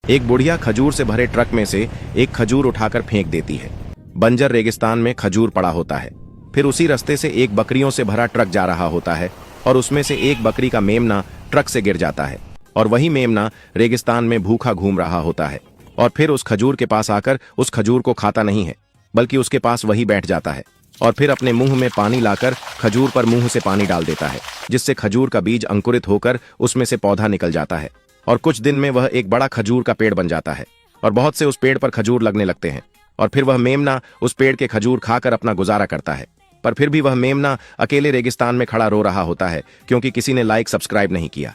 एक बुढ़िया खजूर से भरे ट्रक में से एक खजूर उठाकर फेंक देती है। बंजर रेगिस्तान में खजूर पड़ा होता है। फिर उसी रास्ते से एक बकरियों से भरा ट्रक जा रहा होता है और उसमें से एक बकरी का मेमना ट्रक से गिर जाता है और वही मेमना रेगिस्तान में भूखा घूम रहा होता है और फिर उस खजूर के पास आकर उस खजूर को खाता नहीं है, बल्कि उसके पास वही बैठ जाता है और फिर अपने मुंह में पानी लाकर खजूर पर मुंह से पानी डाल देता है, जिससे खजूर का बीज अंकुरित होकर उसमें से पौधा निकल जाता है और कुछ दिन में वह एक बड़ा खजूर का पेड़ बन जाता है और बहुत से उस पेड़ पर खजूर लगने लगते हैं और फिर वह मेमना उस पेड़ के खजूर खाकर अपना गुजारा करता है। पर फिर भी वह मेमना अकेले रेगिस्तान में खड़ा रो रहा होता है क्योंकि किसी ने लाइक सब्सक्राइब नहीं किया।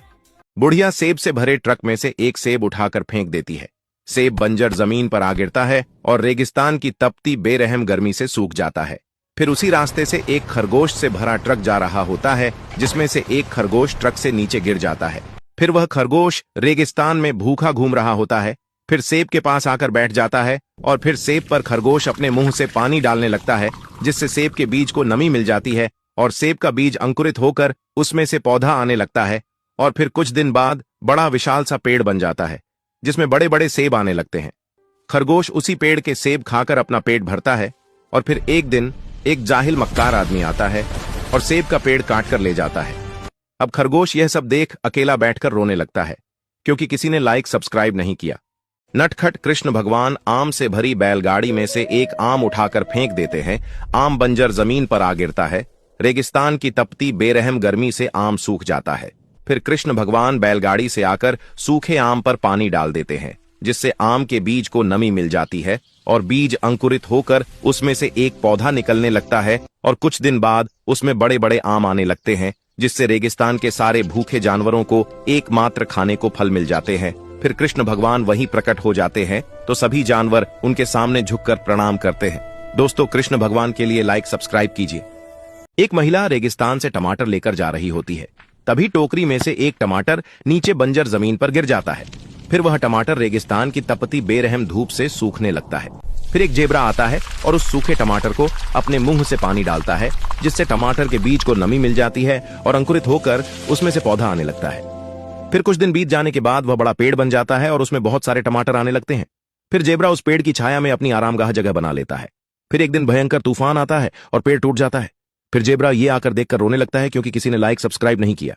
बुढ़िया सेब से भरे ट्रक में से एक सेब उठाकर फेंक देती है। सेब बंजर जमीन पर आ गिरता है और रेगिस्तान की तपती बेरहम गर्मी से सूख जाता है। फिर उसी रास्ते से एक खरगोश से भरा ट्रक जा रहा होता है, जिसमें से एक खरगोश ट्रक से नीचे गिर जाता है। फिर वह खरगोश रेगिस्तान में भूखा घूम रहा होता है, फिर सेब के पास आकर बैठ जाता है और फिर सेब पर खरगोश अपने मुंह से पानी डालने लगता है, जिससे सेब के बीज को नमी मिल जाती है और सेब का बीज अंकुरित होकर उसमें से पौधा आने लगता है और फिर कुछ दिन बाद बड़ा विशाल सा पेड़ बन जाता है, जिसमें बड़े बड़े सेब आने लगते हैं। खरगोश उसी पेड़ के सेब खाकर अपना पेट भरता है और फिर एक दिन एक जाहिल मक्कार आदमी आता है और सेब का पेड़ काट कर ले जाता है। अब खरगोश यह सब देख अकेला बैठकर रोने लगता है क्योंकि किसी ने लाइक सब्सक्राइब नहीं किया। नटखट कृष्ण भगवान आम से भरी बैलगाड़ी में से एक आम उठाकर फेंक देते हैं। आम बंजर जमीन पर आ गिरता है। रेगिस्तान की तपती बेरहम गर्मी से आम सूख जाता है। फिर कृष्ण भगवान बैलगाड़ी से आकर सूखे आम पर पानी डाल देते हैं, जिससे आम के बीज को नमी मिल जाती है और बीज अंकुरित होकर उसमें से एक पौधा निकलने लगता है और कुछ दिन बाद उसमें बड़े बड़े आम आने लगते हैं, जिससे रेगिस्तान के सारे भूखे जानवरों को एकमात्र खाने को फल मिल जाते हैं। फिर कृष्ण भगवान वहीं प्रकट हो जाते हैं तो सभी जानवर उनके सामने झुककर प्रणाम करते हैं। दोस्तों, कृष्ण भगवान के लिए लाइक सब्सक्राइब कीजिए। एक महिला रेगिस्तान से टमाटर लेकर जा रही होती है। तभी टोकरी में से एक टमाटर नीचे बंजर जमीन पर गिर जाता है। फिर वह टमाटर रेगिस्तान की तपती बेरहम धूप से सूखने लगता है। फिर एक जेबरा आता है और उस सूखे टमाटर को अपने मुंह से पानी डालता है, जिससे टमाटर के बीज को नमी मिल जाती है और अंकुरित होकर उसमें से पौधा आने लगता है। फिर कुछ दिन बीत जाने के बाद वह बड़ा पेड़ बन जाता है और उसमें बहुत सारे टमाटर आने लगते हैं। फिर जेबरा उस पेड़ की छाया में अपनी आरामगाह जगह बना लेता है। फिर एक दिन भयंकर तूफान आता है और पेड़ टूट जाता है। फिर जेबरा ये आकर देखकर रोने लगता है क्योंकि किसी ने लाइक सब्सक्राइब नहीं किया।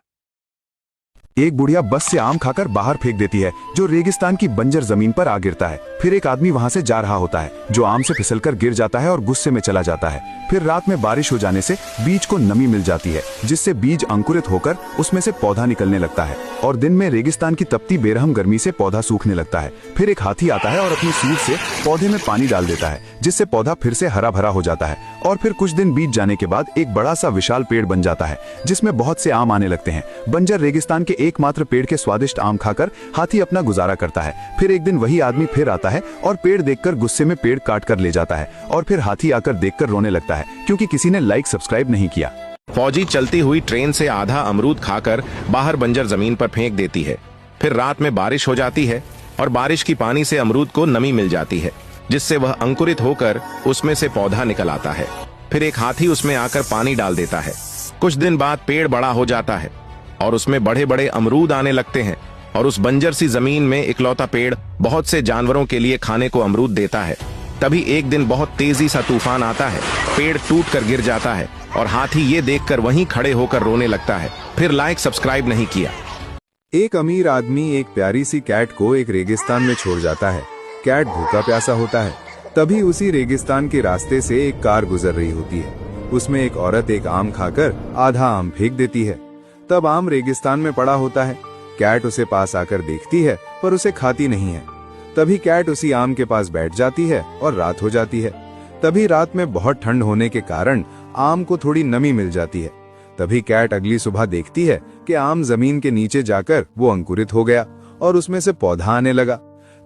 एक बुढ़िया बस से आम खाकर बाहर फेंक देती है, जो रेगिस्तान की बंजर जमीन पर आ गिरता है। फिर एक आदमी वहां से जा रहा होता है, जो आम से फिसलकर गिर जाता है और गुस्से में चला जाता है। फिर रात में बारिश हो जाने से बीज को नमी मिल जाती है, जिससे बीज अंकुरित होकर उसमें से पौधा निकलने लगता है और दिन में रेगिस्तान की तपती बेरहम गर्मी से पौधा सूखने लगता है। फिर एक हाथी आता है और अपनी सूंड से पौधे में पानी डाल देता है, जिससे पौधा फिर से हरा भरा हो जाता है और फिर कुछ दिन बीत जाने के बाद एक बड़ा सा विशाल पेड़ बन जाता है, जिसमें बहुत से आम आने लगते हैं। बंजर रेगिस्तान के एकमात्र पेड़ के स्वादिष्ट आम खाकर हाथी अपना गुजारा करता है। फिर एक दिन वही आदमी फिर आता है और पेड़ देखकर गुस्से में पेड़ काट कर ले जाता है और फिर हाथी आकर देखकर रोने लगता है क्योंकि किसी ने लाइक सब्सक्राइब नहीं किया। फौजी चलती हुई ट्रेन से आधा अमरूद खाकर बाहर बंजर जमीन पर फेंक देती है। फिर रात में बारिश हो जाती है और बारिश की पानी से अमरूद को नमी मिल जाती है, जिससे वह अंकुरित होकर उसमें से पौधा निकल आता है। फिर एक हाथी उसमें आकर पानी डाल देता है। कुछ दिन बाद पेड़ बड़ा हो जाता है और उसमें बड़े बड़े अमरूद आने लगते हैं और उस बंजर सी जमीन में इकलौता पेड़ बहुत से जानवरों के लिए खाने को अमरूद देता है। तभी एक दिन बहुत तेजी सा तूफान आता है, पेड़ टूट कर गिर जाता है और हाथी ये देखकर वहीं खड़े होकर रोने लगता है। फिर लाइक सब्सक्राइब नहीं किया। एक अमीर आदमी एक प्यारी सी कैट को एक रेगिस्तान में छोड़ जाता है। कैट भूखा प्यासा होता है। तभी उसी रेगिस्तान के रास्ते से एक कार गुजर रही होती है। उसमें एक औरत एक आम खाकर आधा आम फेंक देती है। तब आम रेगिस्तान में पड़ा होता है। कैट उसे पास आकर देखती है पर उसे खाती नहीं है। तभी कैट उसी आम के पास बैठ जाती है और रात हो जाती है। तभी रात में बहुत ठंड होने के कारण आम को थोड़ी नमी मिल जाती है। तभी कैट अगली सुबह देखती है कि आम जमीन के नीचे जाकर वो अंकुरित हो गया और उसमें से पौधा आने लगा।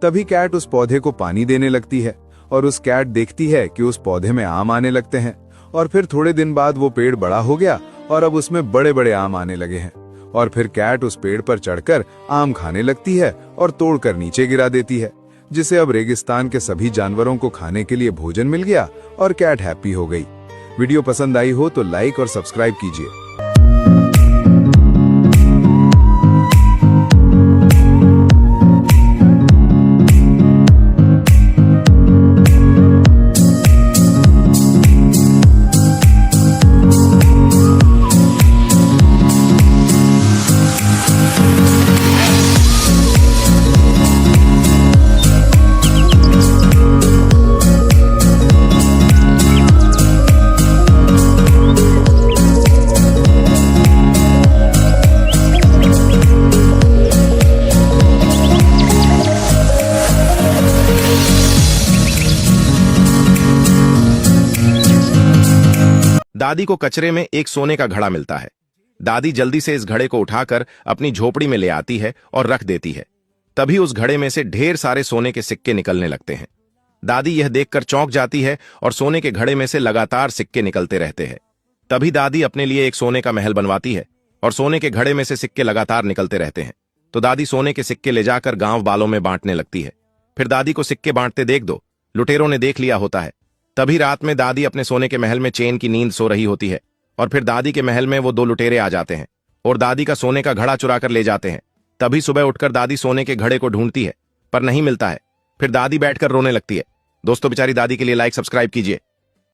तभी कैट उस पौधे को पानी देने लगती है और उस कैट देखती है कि उस पौधे में आम आने लगते हैं और फिर थोड़े दिन बाद वो पेड़ बड़ा हो गया और अब उसमें बड़े बड़े आम आने लगे हैं और फिर कैट उस पेड़ पर चढ़कर आम खाने लगती है और तोड़कर नीचे गिरा देती है, जिससे अब रेगिस्तान के सभी जानवरों को खाने के लिए भोजन मिल गया और कैट हैप्पी हो गई। वीडियो पसंद आई हो तो लाइक और सब्सक्राइब कीजिए। दादी को कचरे में एक सोने का घड़ा मिलता है। दादी जल्दी से इस घड़े को उठाकर अपनी झोपड़ी में ले आती है और रख देती है। तभी उस घड़े में से ढेर सारे सोने के सिक्के निकलने लगते हैं। दादी यह देखकर चौंक जाती है और सोने के घड़े में से लगातार सिक्के निकलते रहते हैं। तभी दादी अपने लिए एक सोने का महल बनवाती है और सोने के घड़े में से सिक्के लगातार निकलते रहते हैं। तो दादी सोने के सिक्के ले जाकर गांव वालों में बांटने लगती है। फिर दादी को सिक्के बांटते देख दो लुटेरों ने देख लिया होता है। तभी रात में दादी अपने सोने के महल में चैन की नींद सो रही होती है और फिर दादी के महल में वो दो लुटेरे आ जाते हैं और दादी का सोने का घड़ा चुरा कर ले जाते हैं। तभी सुबह उठकर दादी सोने के घड़े को ढूंढती है पर नहीं मिलता है। फिर दादी बैठकर रोने लगती है। दोस्तों, बेचारी दादी के लिए लाइक सब्सक्राइब कीजिए।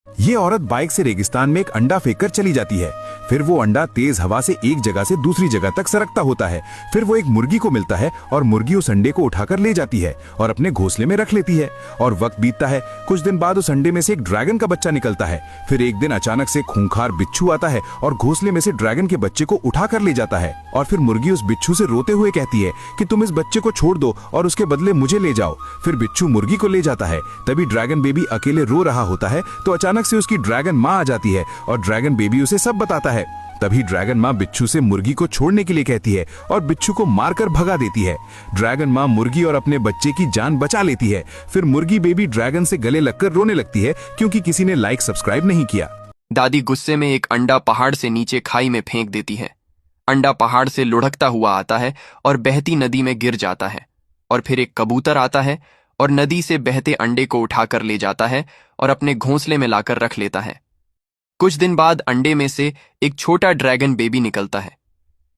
ये औरत बाइक से रेगिस्तान में एक अंडा फेंक कर चली जाती है। फिर वो अंडा तेज हवा से एक जगह से दूसरी जगह तक सरकता होता है। फिर वो एक मुर्गी को मिलता है और मुर्गी उस अंडे को उठाकर ले जाती है और अपने घोंसले में रख लेती है। और वक्त बीतता है। कुछ दिन बाद उस अंडे में से एक ड्रैगन का बच्चा निकलता है। फिर एक दिन अचानक से खूंखार बिच्छू आता है और घोंसले में से ड्रैगन के बच्चे को उठाकर ले जाता है। और फिर मुर्गी उस बिच्छू से रोते हुए कहती है कि तुम इस बच्चे को छोड़ दो और उसके बदले मुझे ले जाओ। फिर बिच्छू मुर्गी को ले जाता है। तभी ड्रैगन बेबी अकेले रो रहा होता है तो अचानक से उसकी ड्रैगन माँ आ जाती है और ड्रैगन बेबी उसे सब बताता है। तभी ड्रैगन माँ बिच्छू से मुर्गी को छोड़ने के लिए कहती है और बिच्छू को मारकर भगा देती है। ड्रैगन माँ मुर्गी और अपने बच्चे की जान बचा लेती है। फिर मुर्गी बेबी ड्रैगन से गले लगकर रोने लगती है क्योंकि किसी ने लाइक सब्सक्राइब नहीं किया। दादी गुस्से में एक अंडा पहाड़ से नीचे खाई में फेंक देती है। अंडा पहाड़ से लुढ़कता हुआ आता है और बहती नदी में गिर जाता है। और फिर एक कबूतर आता है और नदी से बहते अंडे को उठाकर ले जाता है और अपने घोंसले में लाकर रख लेता है। कुछ दिन बाद अंडे में से एक छोटा ड्रैगन बेबी निकलता है।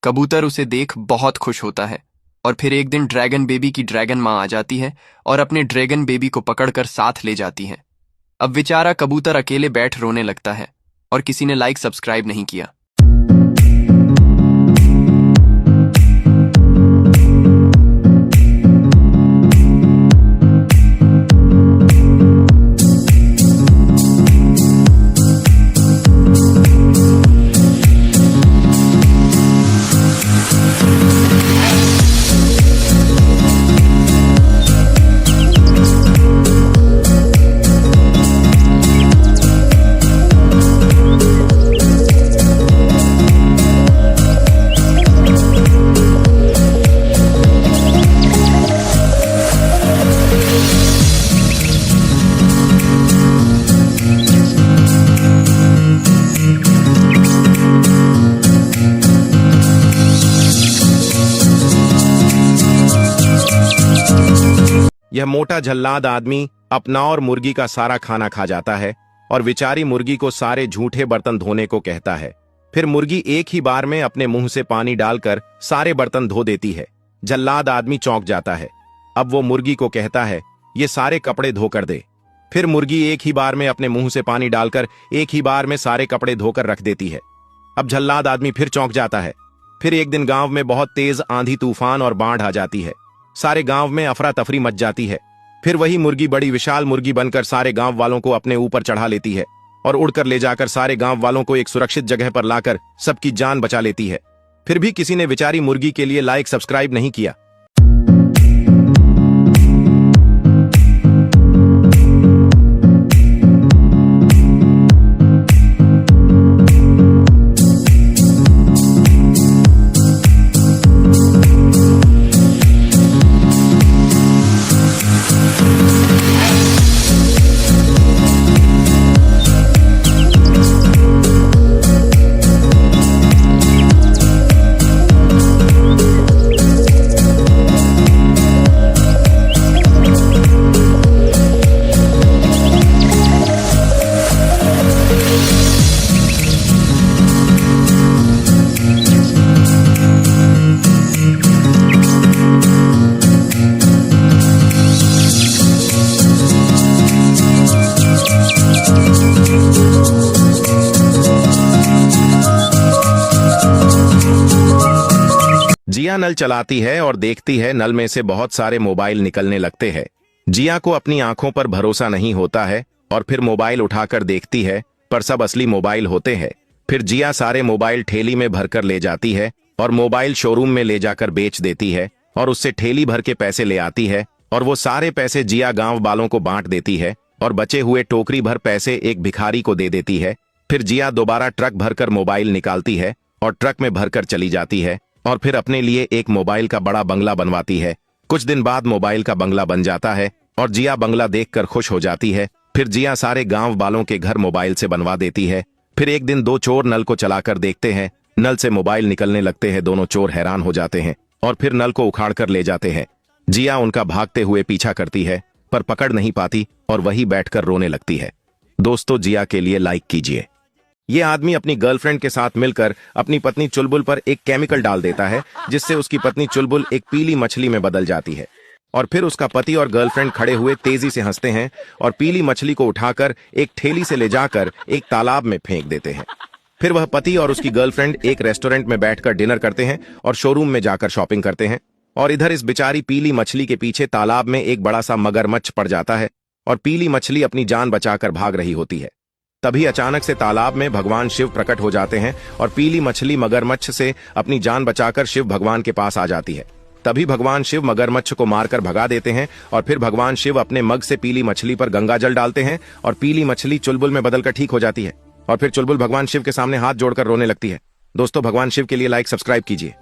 कबूतर उसे देख बहुत खुश होता है। और फिर एक दिन ड्रैगन बेबी की ड्रैगन माँ आ जाती है और अपने ड्रैगन बेबी को पकड़कर साथ ले जाती है। अब बेचारा कबूतर अकेले बैठ रोने लगता है और किसी ने लाइक सब्सक्राइब नहीं किया। यह मोटा जल्लाद आदमी अपना और मुर्गी का सारा खाना खा जाता है और बेचारी मुर्गी को सारे झूठे बर्तन धोने को कहता है। फिर मुर्गी एक ही बार में अपने मुंह से पानी डालकर सारे बर्तन धो देती है। जल्लाद आदमी चौंक जाता है। अब वो मुर्गी को कहता है, ये सारे कपड़े धोकर दे। फिर मुर्गी एक ही बार में अपने मुंह से पानी डालकर एक ही बार में सारे कपड़े धोकर रख देती है। अब जल्लाद आदमी फिर चौंक जाता है। फिर एक दिन गांव में बहुत तेज आंधी तूफान और बाढ़ आ जाती है। सारे गांव में अफरा तफरी मच जाती है। फिर वही मुर्गी बड़ी विशाल मुर्गी बनकर सारे गांव वालों को अपने ऊपर चढ़ा लेती है और उड़कर ले जाकर सारे गांव वालों को एक सुरक्षित जगह पर लाकर सबकी जान बचा लेती है। फिर भी किसी ने बेचारी मुर्गी के लिए लाइक सब्सक्राइब नहीं किया। जिया नल चलाती है और देखती है नल में से बहुत सारे मोबाइल निकलने लगते हैं। जिया को अपनी आंखों पर भरोसा नहीं होता है और फिर मोबाइल उठाकर देखती है पर सब असली मोबाइल होते हैं। फिर जिया सारे मोबाइल ठेली में भरकर ले जाती है और मोबाइल शोरूम में ले जाकर बेच देती है और उससे ठेली भर के पैसे ले आती है और वो सारे पैसे जिया गांव वालों को बांट देती है और बचे हुए टोकरी भर पैसे एक भिखारी को दे देती है। फिर जिया दोबारा ट्रक भरकर मोबाइल निकालती है और ट्रक में भरकर चली जाती है और फिर अपने लिए एक मोबाइल का बड़ा बंगला बनवाती है। कुछ दिन बाद मोबाइल का बंगला बन जाता है और जिया बंगला देखकर खुश हो जाती है। फिर जिया सारे गांव वालों के घर मोबाइल से बनवा देती है। फिर एक दिन दो चोर नल को चलाकर देखते हैं, नल से मोबाइल निकलने लगते हैं। दोनों चोर हैरान हो जाते हैं और फिर नल को उखाड़ कर ले जाते हैं। जिया उनका भागते हुए पीछा करती है पर पकड़ नहीं पाती और वहीं बैठकर रोने लगती है। दोस्तों, जिया के लिए लाइक कीजिए। ये आदमी अपनी गर्लफ्रेंड के साथ मिलकर अपनी पत्नी चुलबुल पर एक केमिकल डाल देता है जिससे उसकी पत्नी चुलबुल एक पीली मछली में बदल जाती है और फिर उसका पति और गर्लफ्रेंड खड़े हुए तेजी से हंसते हैं और पीली मछली को उठाकर एक ठेली से ले जाकर एक तालाब में फेंक देते हैं। फिर वह पति और उसकी गर्लफ्रेंड एक रेस्टोरेंट में बैठकर डिनर करते हैं और शोरूम में जाकर शॉपिंग करते हैं और इधर इस बेचारी पीली मछली के पीछे तालाब में एक बड़ा सा मगरमच्छ पड़ जाता है और पीली मछली अपनी जान बचाकर भाग रही होती है। तभी अचानक से तालाब में भगवान शिव प्रकट हो जाते हैं और पीली मछली मगरमच्छ से अपनी जान बचाकर शिव भगवान के पास आ जाती है। तभी भगवान शिव मगरमच्छ को मारकर भगा देते हैं और फिर भगवान शिव अपने मग से पीली मछली पर गंगा जल डालते हैं और पीली मछली चुलबुल में बदलकर ठीक हो जाती है और फिर चुलबुल भगवान शिव के सामने हाथ जोड़कर रोने लगती है। दोस्तों, भगवान शिव के लिए लाइक सब्सक्राइब कीजिए।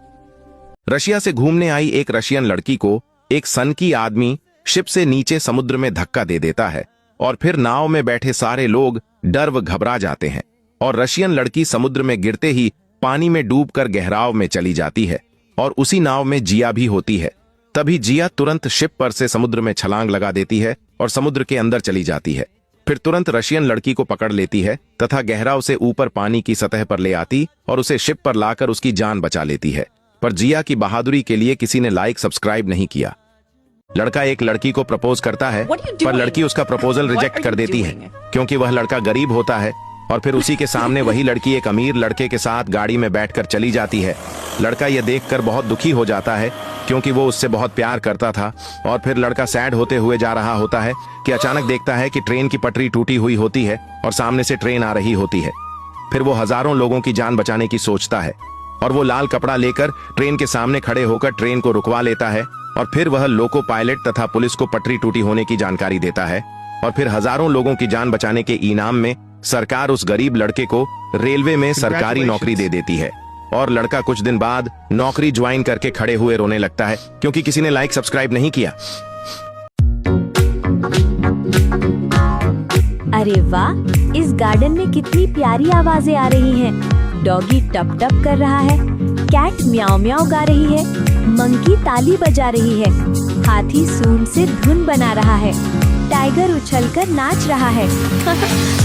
रशिया से घूमने आई एक रशियन लड़की को एक सनकी आदमी शिप से नीचे समुद्र में धक्का दे देता है और फिर नाव में बैठे सारे लोग डर व घबरा जाते हैं और रशियन लड़की समुद्र में गिरते ही पानी में डूबकर गहराव में चली जाती है और उसी नाव में जिया भी होती है। तभी जिया तुरंत शिप पर से समुद्र में छलांग लगा देती है और समुद्र के अंदर चली जाती है। फिर तुरंत रशियन लड़की को पकड़ लेती है तथा गहराव से ऊपर पानी की सतह पर ले आती और उसे शिप पर लाकर उसकी जान बचा लेती है। पर जिया की बहादुरी के लिए किसी ने लाइक सब्सक्राइब नहीं किया। लड़का एक लड़की को प्रपोज करता है पर लड़की उसका प्रपोजल रिजेक्ट कर देती है क्योंकि वह लड़का गरीब होता है और फिर उसी के सामने वही लड़की एक अमीर लड़के के साथ गाड़ी में बैठकर चली जाती है। लड़का यह देखकर बहुत दुखी हो जाता है क्योंकि वो उससे बहुत प्यार करता था और फिर लड़का सैड होते हुए जा रहा होता है कि अचानक देखता है कि ट्रेन की पटरी टूटी हुई होती है और सामने से ट्रेन आ रही होती है। फिर वो हजारों लोगों की जान बचाने की सोचता है और वो लाल कपड़ा लेकर ट्रेन के सामने खड़े होकर ट्रेन को रुकवा लेता है और फिर वह लोको पायलट तथा पुलिस को पटरी टूटी होने की जानकारी देता है और फिर हजारों लोगों की जान बचाने के इनाम में सरकार उस गरीब लड़के को रेलवे में सरकारी नौकरी दे देती है और लड़का कुछ दिन बाद नौकरी ज्वाइन करके खड़े हुए रोने लगता है क्योंकि किसी ने लाइक सब्सक्राइब नहीं किया। अरे वाह, इस गार्डन में कितनी प्यारी आवाजें आ रही हैं। डॉगी टप टप कर रहा है, कैट म्याऊ म्याऊ गा रही है, मंकी ताली बजा रही है, हाथी सूंड से धुन बना रहा है, टाइगर उछलकर नाच रहा है।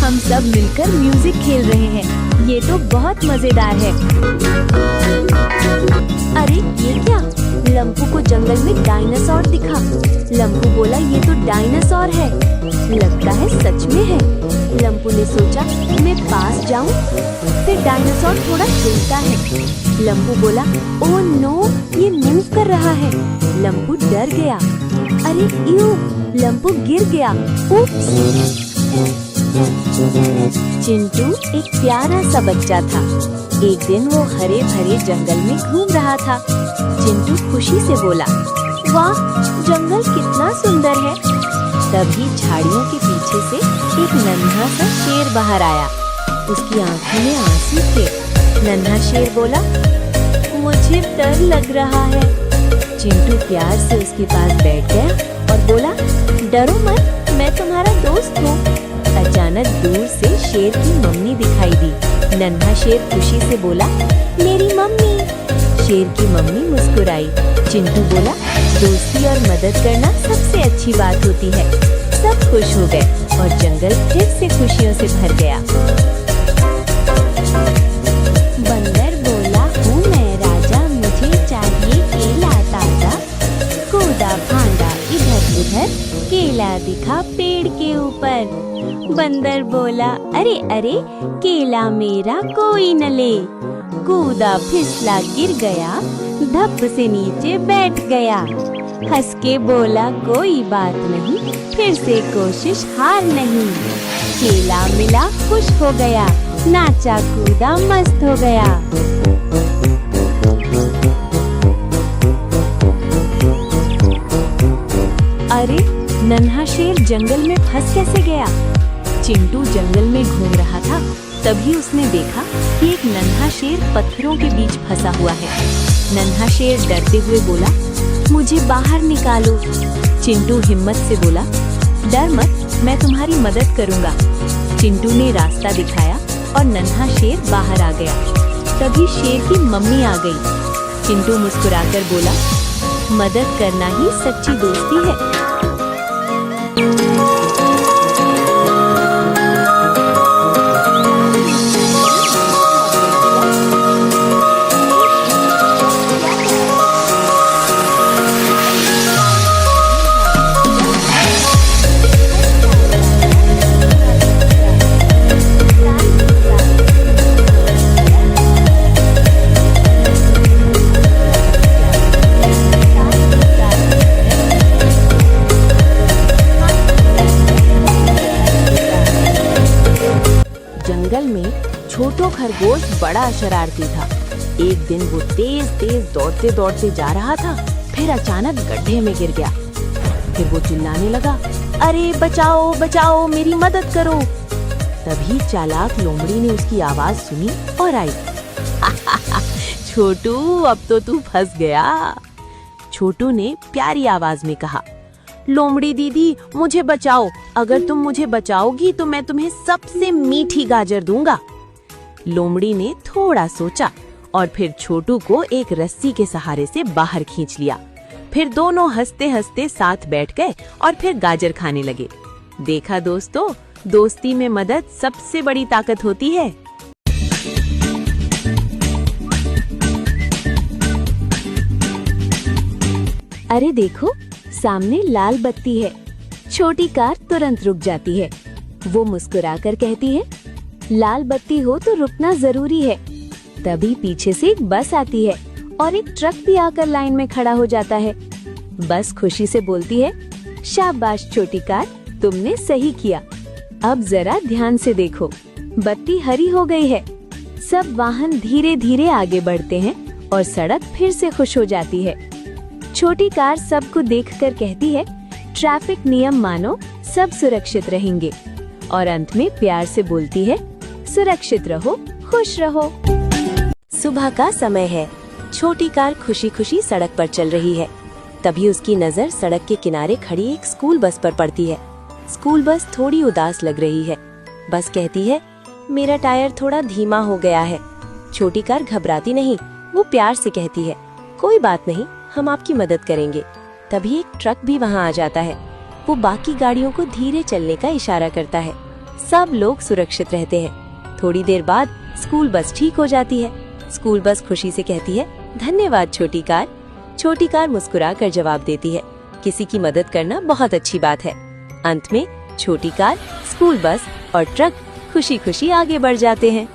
हम सब मिलकर म्यूजिक खेल रहे हैं। ये तो बहुत मजेदार है। अरे ये क्या? लंपू को जंगल में डायनासोर दिखा। लंपू बोला ये तो डायनासोर है, लगता है सच में है। लंपू ने सोचा मैं पास जाऊं, फिर डायनासोर थोड़ा हिलता है। लंपू बोला ओह नो, ये मूव कर रहा है। लंपू डर गया। अरे यू, लंपू गिर गया। उप्स। चिंटू एक प्यारा सा बच्चा था। एक दिन वो हरे भरे जंगल में घूम रहा था। चिंटू खुशी से बोला वाह, जंगल कितना सुंदर है। तभी झाड़ियों के पीछे से एक नन्हा सा शेर बाहर आया। उसकी आंखों में आंसू थे। नन्हा शेर बोला मुझे डर लग रहा है। चिंटू प्यार से उसके पास बैठ गया और बोला डरो मत, मैं तुम्हारा दोस्त हूँ। अचानक दूर से शेर की मम्मी दिखाई दी। नन्हा शेर खुशी से बोला मेरी मम्मी। शेर की मम्मी मुस्कुराई। चिंटू बोला दोस्ती और मदद करना सबसे अच्छी बात होती है। सब खुश हो गए और जंगल फिर से खुशियों से भर गया। बंदर बोला हूँ मैं राजा, मुझे चाहिए केला ताजा। कूदा फांदा इधर उधर, केला दिखा पेड़ के ऊपर। बंदर बोला अरे अरे, केला मेरा कोई न ले। कूदा फिसला गिर गया, धप से नीचे बैठ गया। हंस के बोला कोई बात नहीं, फिर से कोशिश हार नहीं। केला मिला खुश हो गया, नाचा कूदा मस्त हो गया। अरे नन्हा शेर जंगल में फंस कैसे गया? चिंटू जंगल में घूम रहा था तभी उसने देखा कि एक नन्हा शेर पत्थरों के बीच फंसा हुआ है। नन्हा शेर डरते हुए बोला, मुझे बाहर निकालो। चिंटू हिम्मत से बोला, डर मत, मैं तुम्हारी मदद करूंगा। चिंटू ने रास्ता दिखाया और नन्हा शेर बाहर आ गया। तभी शेर की मम्मी आ गई। चिंटू मुस्कुराकर बोला, मदद करना ही सच्ची दोस्ती है। जंगल में छोटू खरगोश बड़ा शरारती था। एक दिन वो तेज तेज दौड़ते दौड़ते जा रहा था, फिर अचानक गड्ढे में गिर गया। फिर वो चिल्लाने लगा, अरे बचाओ बचाओ, मेरी मदद करो। तभी चालाक लोमड़ी ने उसकी आवाज सुनी और आई। छोटू, अब तो तू फंस गया। छोटू ने प्यारी आवाज में कहा, लोमड़ी दीदी मुझे बचाओ, अगर तुम मुझे बचाओगी तो मैं तुम्हें सबसे मीठी गाजर दूंगा। लोमड़ी ने थोड़ा सोचा और फिर छोटू को एक रस्सी के सहारे से बाहर खींच लिया। फिर दोनों हंसते हंसते साथ बैठ गए और फिर गाजर खाने लगे। देखा दोस्तों, दोस्ती में मदद सबसे बड़ी ताकत होती है। अरे देखो, सामने लाल बत्ती है। छोटी कार तुरंत रुक जाती है। वो मुस्कुराकर कहती है, लाल बत्ती हो तो रुकना जरूरी है। तभी पीछे से एक बस आती है और एक ट्रक भी आकर लाइन में खड़ा हो जाता है। बस खुशी से बोलती है, शाबाश छोटी कार, तुमने सही किया। अब जरा ध्यान से देखो, बत्ती हरी हो गई है। सब वाहन धीरे धीरे आगे बढ़ते हैं और सड़क फिर से खुश हो जाती है। छोटी कार सबको देखकर कहती है, ट्रैफिक नियम मानो, सब सुरक्षित रहेंगे। और अंत में प्यार से बोलती है, सुरक्षित रहो, खुश रहो। सुबह का समय है। छोटी कार खुशी खुशी सड़क पर चल रही है। तभी उसकी नजर सड़क के किनारे खड़ी एक स्कूल बस पर पड़ती है। स्कूल बस थोड़ी उदास लग रही है। बस कहती है, मेरा टायर थोड़ा धीमा हो गया है। छोटी कार घबराती नहीं, वो प्यार से कहती है, कोई बात नहीं, हम आपकी मदद करेंगे। तभी एक ट्रक भी वहाँ आ जाता है। वो बाकी गाड़ियों को धीरे चलने का इशारा करता है। सब लोग सुरक्षित रहते हैं। थोड़ी देर बाद स्कूल बस ठीक हो जाती है। स्कूल बस खुशी से कहती है, धन्यवाद छोटी कार। छोटी कार मुस्कुराकर जवाब देती है, किसी की मदद करना बहुत अच्छी बात है। अंत में छोटी कार, स्कूल बस और ट्रक खुशी खुशी आगे बढ़ जाते हैं।